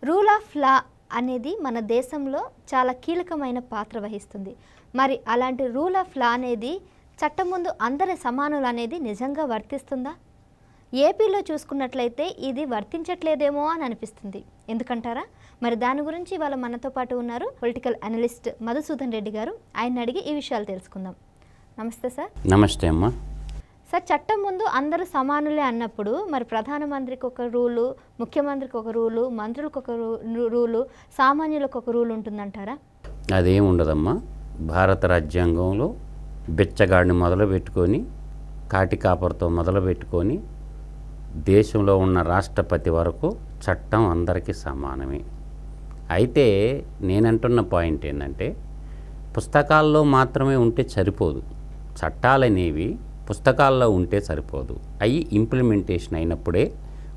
Rule of law అనేది మన దేశంలో చాలా కీలకమైన పాత్ర వహిస్తుంది. మరి అలాంటి రూల్ ఆఫ్ లా అనేది చట్టం ముందు అందరి సమానులు అనేది నిజంగా వర్తిస్తుందా? ఏపీలో చూసుకున్నట్లయితే ఇది వర్తించట్లేదేమో అని అనిపిస్తుంది. ఎందుకంటారా? మరి దాని గురించి ఇవాళ మనతో పాటు ఉన్నారు పొలిటికల్ అనలిస్ట్ మధుసూదన్ రెడ్డి గారు. ఆయన అడిగి ఈ విషయాలు తెలుసుకుందాం. నమస్తే సార్. నమస్తే అమ్మా. సార్, చట్టం ముందు అందరూ సమానులే అన్నప్పుడు మరి ప్రధానమంత్రికి ఒక రూలు, ముఖ్యమంత్రికి ఒక రూలు, మంత్రులకు ఒక రూలు, సామాన్యులకు ఒక రూలు ఉంటుందంటారా? అదేం ఉండదమ్మా. భారత రాజ్యాంగంలో బిచ్చగాడిని మొదలుపెట్టుకొని కాటికాపర్తో మొదలుపెట్టుకొని దేశంలో ఉన్న రాష్ట్రపతి వరకు చట్టం అందరికీ సమానమే. అయితే నేనంటున్న పాయింట్ ఏంటంటే, పుస్తకాల్లో మాత్రమే ఉంటే సరిపోదు. చట్టాలనేవి పుస్తకాల్లో ఉంటే సరిపోదు. అవి ఇంప్లిమెంటేషన్ అయినప్పుడే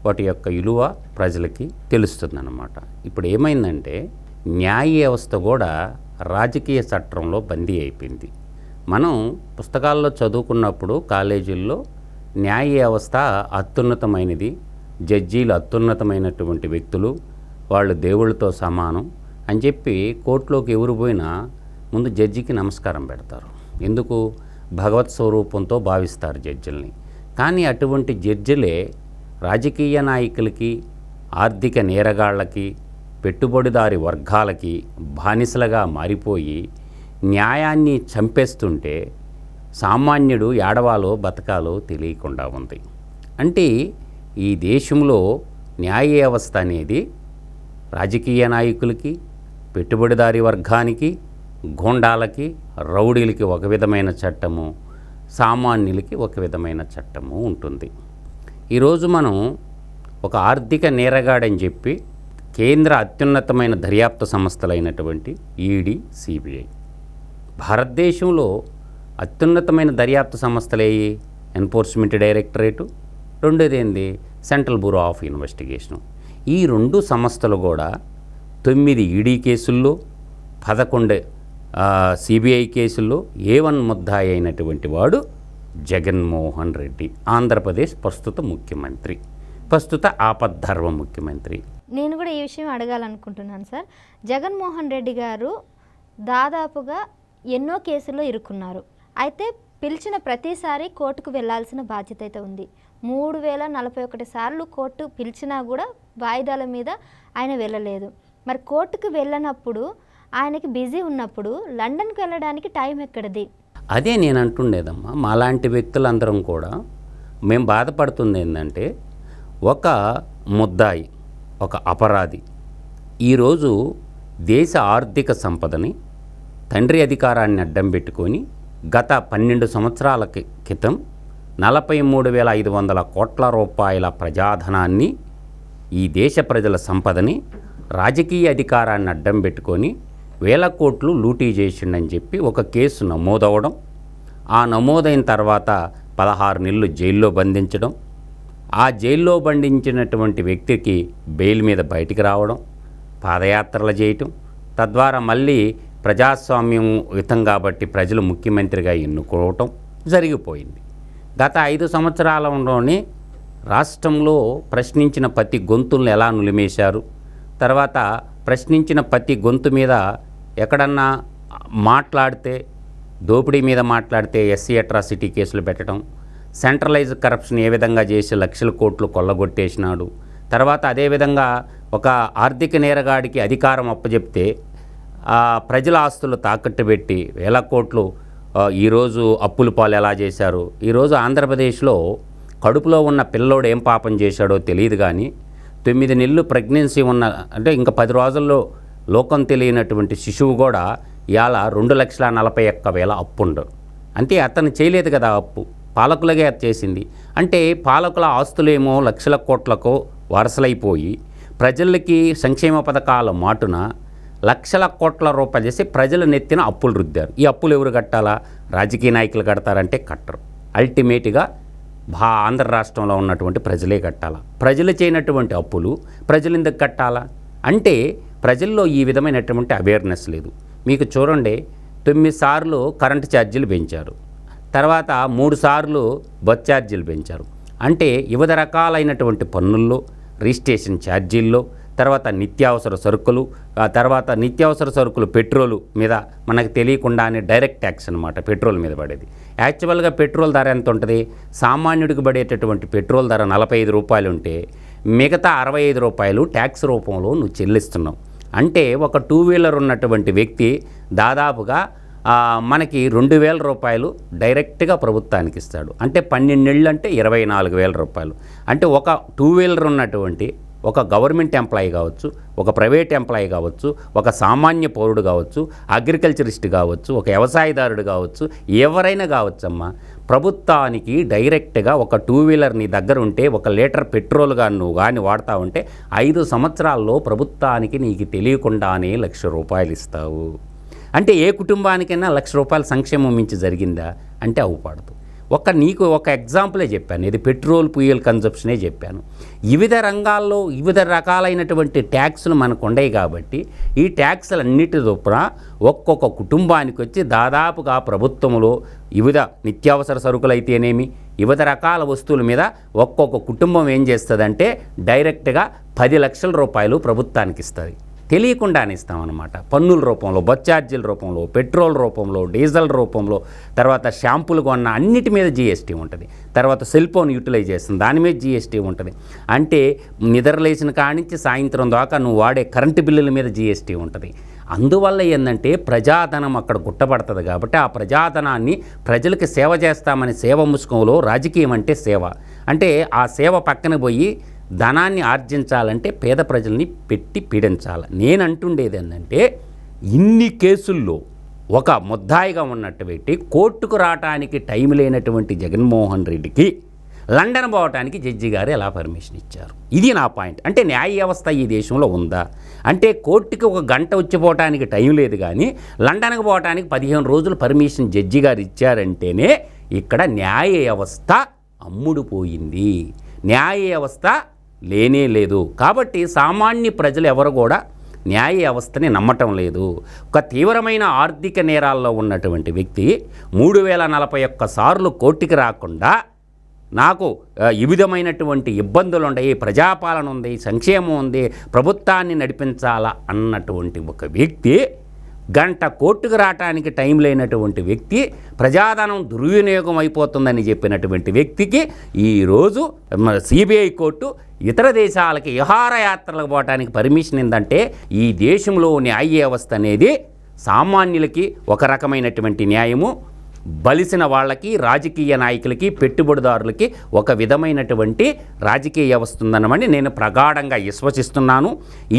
వాటి యొక్క విలువ ప్రజలకి తెలుస్తుందన్నమాట. ఇప్పుడు ఏమైందంటే, న్యాయ వ్యవస్థ కూడా రాజకీయ చట్టంలో బందీ అయిపోయింది. మనం పుస్తకాల్లో చదువుకున్నప్పుడు కాలేజీల్లో న్యాయ వ్యవస్థ అత్యున్నతమైనది, జడ్జీలు అత్యున్నతమైనటువంటి వ్యక్తులు, వాళ్ళు దేవుళ్ళతో సమానం అని చెప్పి కోర్టులోకి ఎవరు పోయినా ముందు జడ్జికి నమస్కారం పెడతారు. ఎందుకు? భగవత్ స్వరూపంతో భావిస్తారు జడ్జిల్ని. కానీ అటువంటి జడ్జిలే రాజకీయ నాయకులకి, ఆర్థిక నేరగాళ్ళకి, పెట్టుబడిదారి వర్గాలకి బానిసలుగా మారిపోయి న్యాయాన్ని చంపేస్తుంటే సామాన్యుడు ఏడవాలో బతకాలో తెలియకుండా ఉంది. అంటే ఈ దేశంలో న్యాయ వ్యవస్థ అనేది రాజకీయ నాయకులకి, పెట్టుబడిదారి వర్గానికి, గూండాలకి, రౌడీలకి ఒక విధమైన చట్టము, సామాన్యులకి ఒక విధమైన చట్టము ఉంటుంది. ఈరోజు మనం ఒక ఆర్థిక నేరగాడని చెప్పి కేంద్ర అత్యున్నతమైన దర్యాప్తు సంస్థలైనటువంటి ఈడీ, సిబిఐ, భారతదేశంలో అత్యున్నతమైన దర్యాప్తు సంస్థలేయి ఎన్ఫోర్స్మెంట్ డైరెక్టరేటు, రెండోది ఏంది సెంట్రల్ బ్యూరో ఆఫ్ ఇన్వెస్టిగేషను. ఈ రెండు సంస్థలు కూడా 9 ఈడీ కేసుల్లో, 11 సిబిఐ కేసుల్లో A1 ముద్దాయి అయినటువంటి వాడు జగన్మోహన్ రెడ్డి, ఆంధ్రప్రదేశ్ ప్రస్తుత ముఖ్యమంత్రి, ప్రస్తుత ఆపద్ధర్మ ముఖ్యమంత్రి. నేను కూడా ఈ విషయం అడగాలనుకుంటున్నాను సార్. జగన్మోహన్ రెడ్డి గారు దాదాపుగా ఎన్నో కేసుల్లో ఇరుక్కున్నారు. అయితే పిలిచిన ప్రతిసారి కోర్టుకు వెళ్లాల్సిన బాధ్యత అయితే ఉంది. 3041 సార్లు కోర్టు పిలిచినా కూడా వాయిదాల మీద ఆయన వెళ్ళలేదు. మరి కోర్టుకు వెళ్ళనప్పుడు, ఆయనకి బిజీ ఉన్నప్పుడు లండన్కి వెళ్ళడానికి టైం ఎక్కడిది? అదే నేను అంటుండేదమ్మా. మాలాంటి వ్యక్తులందరం కూడా మేము బాధపడుతుంది ఏంటంటే, ఒక ముద్దాయి, ఒక అపరాధి ఈరోజు దేశ ఆర్థిక సంపదని, తండ్రి అధికారాన్ని అడ్డం పెట్టుకొని గత 12 సంవత్సరాల క్రితం 43,500 కోట్ల రూపాయల ప్రజాధనాన్ని, ఈ దేశ ప్రజల సంపదని రాజకీయ అధికారాన్ని అడ్డం పెట్టుకొని 1,000 కోట్లు లూటీ చేసిండని చెప్పి ఒక కేసు నమోదవడం, ఆ నమోదైన తర్వాత 16 నెలలు జైల్లో బంధించడం, ఆ జైల్లో బంధించినటువంటి వ్యక్తికి బెయిల్ మీద బయటికి రావడం, పాదయాత్రలు చేయటం, తద్వారా మళ్ళీ ప్రజాస్వామ్యం యుతం కాబట్టి ప్రజలు ముఖ్యమంత్రిగా ఎన్నుకోవటం జరిగిపోయింది. గత 5 సంవత్సరాలలోనే రాష్ట్రంలో ప్రశ్నించిన ప్రతి గొంతులను ఎలా నులిమేశారు, తర్వాత ప్రశ్నించిన ప్రతి గొంతు మీద ఎక్కడన్నా మాట్లాడితే, దోపిడీ మీద మాట్లాడితే ఎస్సీ అట్రాసిటీ కేసులు పెట్టడం, సెంట్రలైజ్ కరప్షన్ ఏ విధంగా చేసి లక్షల కోట్లు కొల్లగొట్టేసినాడు, తర్వాత అదేవిధంగా ఒక ఆర్థిక నేరగాడికి అధికారం అప్పచెప్తే ప్రజల ఆస్తులు తాకట్టు పెట్టి 1,000 కోట్లు ఈరోజు అప్పుల పాలు ఎలా చేశారు. ఈరోజు ఆంధ్రప్రదేశ్లో కడుపులో ఉన్న పిల్లోడు ఏం పాపం చేశాడో తెలియదు, కానీ 9 నెలలు ప్రెగ్నెన్సీ ఉన్న, అంటే ఇంకా 10 రోజుల్లో లోకం తెలియనటువంటి శిశువు కూడా ఇవాళ 2,41,000 అప్పుండు. అంటే అతను చేయలేదు కదా అప్పు, పాలకులగే అది చేసింది. అంటే పాలకుల ఆస్తులేమో లక్షల కోట్లకు వరసలైపోయి ప్రజలకి సంక్షేమ పథకాల మాటున లక్షల కోట్ల రూపాయలు చేసి ప్రజల నెత్తిన అప్పులు రుద్దారు. ఈ అప్పులు ఎవరు కట్టాలా? రాజకీయ నాయకులు కడతారంటే కట్టరు. అల్టిమేట్గా ఆంధ్ర రాష్ట్రంలో ఉన్నటువంటి ప్రజలే కట్టాలా. ప్రజలు చేయనటువంటి అప్పులు ప్రజలు ఎందుకు కట్టాలా? అంటే ప్రజల్లో ఈ విధమైనటువంటి అవేర్నెస్ లేదు. మీకు చూడండి, 9 సార్లు కరెంటు ఛార్జీలు పెంచారు, తర్వాత 3 సార్లు బస్ ఛార్జీలు పెంచారు. అంటే వివిధ రకాలైనటువంటి పన్నుల్లో, రిజిస్ట్రేషన్ ఛార్జీల్లో, తర్వాత నిత్యావసర సరుకులు, తర్వాత నిత్యావసర సరుకులు పెట్రోలు మీద మనకు తెలియకుండానే డైరెక్ట్ ట్యాక్స్ అనమాట పెట్రోల్ మీద పడేది. యాక్చువల్గా పెట్రోల్ ధర ఎంత ఉంటుంది? సామాన్యుడికి పడేటటువంటి పెట్రోల్ ధర 45 రూపాయలు ఉంటే మిగతా 65 రూపాయలు ట్యాక్స్ రూపంలో నువ్వు చెల్లిస్తున్నావు. అంటే ఒక 2 వీలర్ ఉన్నటువంటి వ్యక్తి దాదాపుగా మనకి 2,000 రూపాయలు డైరెక్ట్గా ప్రభుత్వానికి ఇస్తాడు. అంటే 12 నెలలు అంటే 24,000 రూపాయలు. అంటే ఒక 2 వీలర్ ఉన్నటువంటి ఒక గవర్నమెంట్ ఎంప్లాయీ కావచ్చు, ఒక ప్రైవేట్ ఎంప్లాయీ కావచ్చు, ఒక సామాన్య పౌరుడు కావచ్చు, అగ్రికల్చరిస్ట్ కావచ్చు, ఒక వ్యవసాయదారుడు కావచ్చు, ఎవరైనా కావచ్చమ్మా, ప్రభుత్వానికి డైరెక్ట్గా ఒక 2 వీలర్ నీ దగ్గర ఉంటే 1 లీటర్ పెట్రోల్ నువ్వు కానీ వాడుతూ ఉంటే 5 సంవత్సరాల్లో ప్రభుత్వానికి నీకు తెలియకుండానే 1,00,000 రూపాయలు ఇస్తావు. అంటే ఏ కుటుంబానికైనా 1,00,000 రూపాయల సంక్షేమం మించి జరిగిందా అంటే అవుపడదు. నీకు ఒక ఎగ్జాంపులే చెప్పాను, ఇది పెట్రోల్ ఫ్యూయల్ కన్జంప్షనే చెప్పాను. వివిధ రంగాల్లో వివిధ రకాలైనటువంటి ట్యాక్సులు మనకు ఉండవు కాబట్టి ఈ ట్యాక్సులన్నిటి చొప్పున ఒక్కొక్క కుటుంబానికి వచ్చి దాదాపుగా ప్రభుత్వంలో వివిధ నిత్యావసర సరుకులు అయితేనేమి వివిధ రకాల వస్తువుల మీద ఒక్కొక్క కుటుంబం ఏం చేస్తుందంటే డైరెక్ట్గా 10 లక్షల రూపాయలు ప్రభుత్వానికి ఇస్తుంది. తెలియకుండానే ఇస్తామన్నమాట. పన్నుల రూపంలో, బస్ ఛార్జీల రూపంలో, పెట్రోల్ రూపంలో, డీజిల్ రూపంలో, తర్వాత షాంపూలు కొన్న అన్నిటి మీద జీఎస్టీ ఉంటుంది. తర్వాత సెల్ ఫోన్ యూటిలైజేషన్ దాని మీద జీఎస్టీ ఉంటుంది. అంటే నిద్రలేసిన కానించి సాయంత్రం దాకా నువ్వు వాడే కరెంటు బిల్లుల మీద జీఎస్టీ ఉంటుంది. అందువల్ల ఏంటంటే ప్రజాధనం అక్కడ గుట్టబడుతుంది కాబట్టి ఆ ప్రజాధనాన్ని ప్రజలకు సేవ చేస్తామని సేవ ముసుకంలో రాజకీయం అంటే సేవ. అంటే ఆ సేవ పక్కన పోయి ధనాన్ని ఆర్జించాలంటే పేద ప్రజల్ని పెట్టి పీడించాలి. నేను అంటుండేది ఏంటంటే ఇన్ని కేసుల్లో ఒక ముద్దాయిగా ఉన్నట్టు పెట్టి కోర్టుకు రావటానికి టైం లేనటువంటి జగన్మోహన్ రెడ్డికి లండన్ పోవటానికి జడ్జి గారు ఎలా పర్మిషన్ ఇచ్చారు? ఇది నా పాయింట్. అంటే న్యాయ వ్యవస్థ ఈ దేశంలో ఉందా? అంటే కోర్టుకి 1 గంట వచ్చిపోవటానికి టైం లేదు కానీ లండన్కి పోవటానికి 15 రోజులు పర్మిషన్ జడ్జి గారు ఇచ్చారంటేనే ఇక్కడ న్యాయ వ్యవస్థ అమ్ముడుపోయింది, న్యాయ వ్యవస్థ లేనే లేదు. కాబట్టి సామాన్య ప్రజలు ఎవరు కూడా న్యాయ వ్యవస్థని నమ్మటం లేదు. ఒక తీవ్రమైన ఆర్థిక నేరాల్లో ఉన్నటువంటి వ్యక్తి 3041 సార్లు కోర్టుకి రాకుండా నాకు ఈ విధమైనటువంటి ఇబ్బందులు ఉన్నాయి, ప్రజాపాలన ఉంది, సంక్షేమం ఉంది, ప్రభుత్వాన్ని నడిపించాలా అన్నటువంటి ఒక వ్యక్తి గంట కోర్టుకు రావటానికి టైం లేనటువంటి వ్యక్తి, ప్రజాధనం దుర్వినియోగం అయిపోతుందని చెప్పినటువంటి వ్యక్తికి ఈరోజు సిబిఐ కోర్టు ఇతర దేశాలకి విహారయాత్రలకు పోవటానికి పర్మిషన్ ఏందంటే ఈ దేశంలో న్యాయ వ్యవస్థ అనేది సామాన్యులకి ఒక రకమైనటువంటి న్యాయము, బలిసిన వాళ్ళకి, రాజకీయ నాయకులకి, పెట్టుబడిదారులకి ఒక విధమైనటువంటి రాజకీయ వ్యవస్థ ఉందన్నమని నేను ప్రగాఢంగా విశ్వసిస్తున్నాను.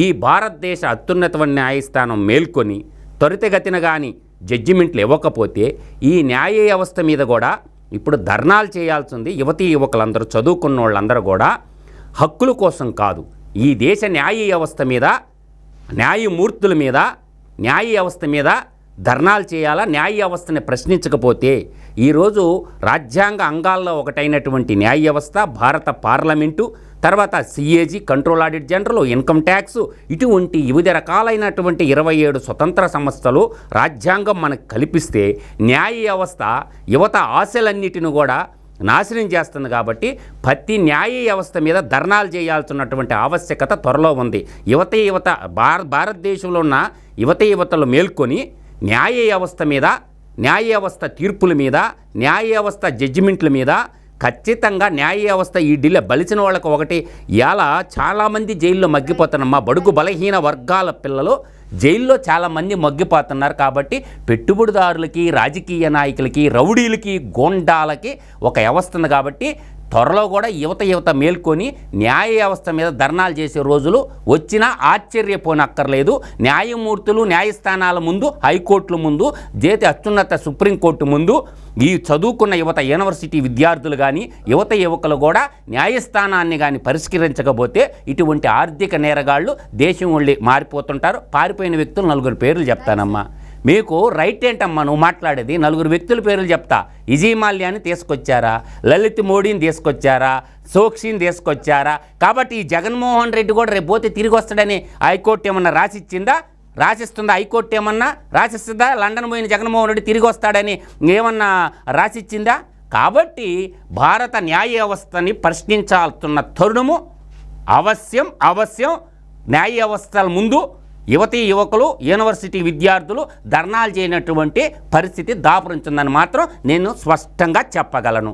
ఈ భారతదేశ అత్యున్నత న్యాయస్థానం మేల్కొని త్వరితగతిన కానీ జడ్జిమెంట్లు ఇవ్వకపోతే ఈ న్యాయ వ్యవస్థ మీద కూడా ఇప్పుడు ధర్నాలు చేయాల్సింది. యువకులందరూ చదువుకున్న వాళ్ళందరూ కూడా హక్కుల కోసం కాదు, ఈ దేశ న్యాయ వ్యవస్థ మీద, న్యాయమూర్తుల మీద, న్యాయ వ్యవస్థ మీద ధర్నాలు చేయాలా. న్యాయ వ్యవస్థని ప్రశ్నించకపోతే ఈరోజు రాజ్యాంగ అంగాల్లో ఒకటైనటువంటి న్యాయ వ్యవస్థ, భారత పార్లమెంటు, తర్వాత CAG, control audit general, income tax, ఇటువంటి వివిధ రకాలైనటువంటి 27 స్వతంత్ర సంస్థలు రాజ్యాంగం మనకు కల్పిస్తే న్యాయ వ్యవస్థ యువత ఆశలన్నిటిని కూడా నాశనం చేస్తుంది. కాబట్టి ప్రతి న్యాయ వ్యవస్థ మీద ధర్నాలు చేయాల్సినటువంటి ఆవశ్యకత త్వరలో ఉంది. భారతదేశంలో ఉన్న యువతలు మేల్కొని న్యాయ వ్యవస్థ మీద, న్యాయ వ్యవస్థ తీర్పుల మీద, న్యాయ వ్యవస్థ జడ్జిమెంట్ల మీద ఖచ్చితంగా న్యాయ వ్యవస్థ ఈ ఢిల్లీ బలిసిన వాళ్ళకు ఒకటి ఇలా చాలామంది జైల్లో మగ్గిపోతున్నారమ్మా. బడుగు బలహీన వర్గాల పిల్లలు జైల్లో చాలామంది మగ్గిపోతున్నారు. కాబట్టి పెట్టుబడిదారులకి, రాజకీయ నాయకులకి, రౌడీలకి, గోండాలకి ఒక వ్యవస్థ ఉంది. కాబట్టి త్వరలో కూడా యువత మేల్కొని న్యాయ వ్యవస్థ మీద ధర్నాలు చేసే రోజులు వచ్చినా ఆశ్చర్యపోనక్కర్లేదు. న్యాయమూర్తులు న్యాయస్థానాల ముందు, హైకోర్టుల ముందు, అత్యున్నత సుప్రీంకోర్టు ముందు ఈ చదువుకున్న యూనివర్సిటీ విద్యార్థులు కానీ, యువకులు కూడా న్యాయస్థానాన్ని కానీ పరిష్కరించకపోతే ఇటువంటి ఆర్థిక నేరగాళ్ళు దేశం వెళ్ళి మారిపోతుంటారు. పారిపోయిన వ్యక్తులు 4 పేర్లు చెప్తానమ్మా. మీకు రైట్ ఏంటమ్మా నువ్వు మాట్లాడేది? 4 వ్యక్తుల పేర్లు చెప్తా. ఇజీమాల్యాని తీసుకొచ్చారా, లలిత్ మోడీని తీసుకొచ్చారా, సోక్షిని తీసుకొచ్చారా? కాబట్టి ఈ జగన్మోహన్ రెడ్డి కూడా రేపు పోతే తిరిగి వస్తాడని హైకోర్టు ఏమన్నా రాసిస్తుందా? హైకోర్టు ఏమన్నా రాసిస్తుందా? లండన్ పోయిన జగన్మోహన్ రెడ్డి తిరిగి వస్తాడని ఏమన్నా రాసిచ్చిందా? కాబట్టి భారత న్యాయ వ్యవస్థని ప్రశ్నించాల్సిన తరుణము అవశ్యం. న్యాయ వ్యవస్థల ముందు యువతీ యువకులు యూనివర్సిటీ విద్యార్థులు ధర్నాలు చేయనటువంటి పరిస్థితి దాపురించిందని మాత్రం నేను స్పష్టంగా చెప్పగలను.